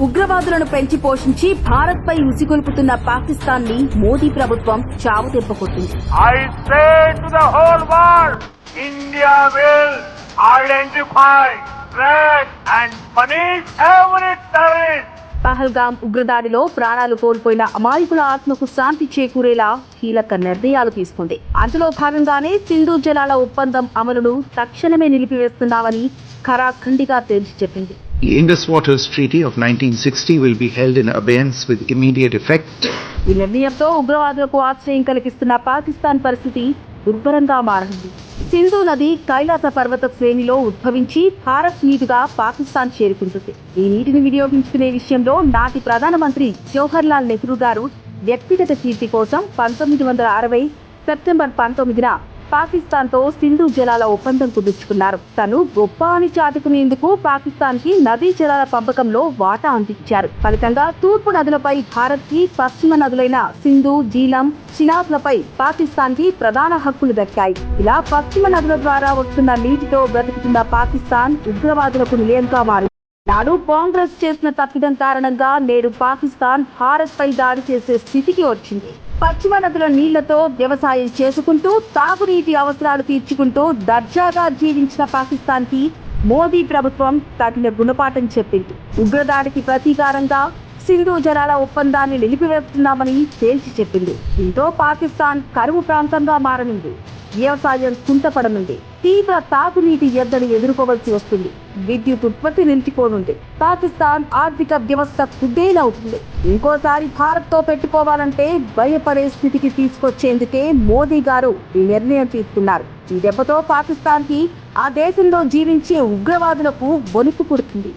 ఉగ్రవాదులను పెంచి పోషించి భారత్ పై ఉసిగొల్పుతున్న పాకిస్తాన్ ని మోదీ ప్రభుత్వం చావుదెబ్బ కొట్టింది. I say to the whole world, India will identify, track and punish every terrorist. Pahalgam ఉగ్రదాడిలో ప్రాణాలు కోల్పోయిన అమాయకుల ఆత్మకు శాంతి చేకూరేలా కీలక నిర్ణయాలు తీసుకుంది. అందులో భాగంగానే సింధు జలాల ఒప్పందం అమలును తక్షణమే నిలిపివేస్తున్నామని ఖరాఖండిగా తేల్చి చెప్పింది. The Indus Waters Treaty of 1960 will be held in abeyance with immediate effect. ఈ నిర్ణయంతో ఉగ్రవాదులకు ఆశ్రయం కలిగిస్తున్న పాకిస్తాన్ పరిస్థితి దుర్భరంగా మారింది. సింధు నది కైలాస పర్వత శ్రేణిలో ఉద్భవించి భారత్ మీదుగా పాకిస్తాన్ చేరుకుంటుంది. ఈ నీటిని వినియోగించుకునే విషయంలో నాటి ప్రధానమంత్రి జవహర్ లాల్ నెహ్రూ గారు వ్యక్తిగత కీర్తి కోసం 1960 సెప్టెంబర్ 19న పాకిస్తాన్తో సింధు జలాల ఒప్పందం కుదుర్చుకున్నారు. తను గొప్ప అని చాటుకునేందుకు పాకిస్తాన్ కి నదీ జలాల పంపకంలో వాటా అందించారు. ఫలితంగా తూర్పు నదులపై భారత్ కి, పశ్చిమ నదులైన సింధు, జీలం, చినాబ్లపై పాకిస్తాన్ కి ప్రధాన హక్కులు దక్కాయి. ఇలా పశ్చిమ నదుల ద్వారా వస్తున్న నీటితో బ్రతుకుతున్న పాకిస్తాన్ ఉగ్రవాదులకు నిలయంగా మారింది. నాడు కాంగ్రెస్ చేసిన తప్పిదం కారణంగా నేడు పాకిస్తాన్ భారత్ పై దాడి చేసే స్థితికి వచ్చింది. పశ్చిమ నదుల నీళ్లతో వ్యవసాయం చేసుకుంటూ తాగునీటి అవసరాలు తీర్చుకుంటూ దర్జాగా జీవించిన పాకిస్తాన్ కి మోదీ ప్రభుత్వం తగిన గుణపాఠం చెప్పింది. ఉగ్రదాడికి ప్రతీకారంగా సింధు జలాల ఒప్పందాన్ని నిలిపివేస్తున్నామని తేల్చి చెప్పింది. దీంతో పాకిస్తాన్ కరువు ప్రాంతంగా మారనుంది. వ్యవసాయం కుంటపడనుంది. తీవ్ర తాగునీటి ఎద్దడి ఎదుర్కోవలసి వస్తుంది. విద్యుత్ ఉత్పత్తి నిలిచిపోనుంది. పాకిస్తాన్ ఆర్థిక వ్యవస్థ కుదేలవుతుంది. ఇంకోసారి భారత్ తో పెట్టుకోవాలంటే భయపడే స్థితికి తీసుకొచ్చేందుకే మోదీ గారు ఈ నిర్ణయం తీసుకున్నారు. ఈ దెబ్బతో పాకిస్తాన్ కి ఆ దేశంలో జీవించే ఉగ్రవాదులకు వణుకు పుడుతుంది.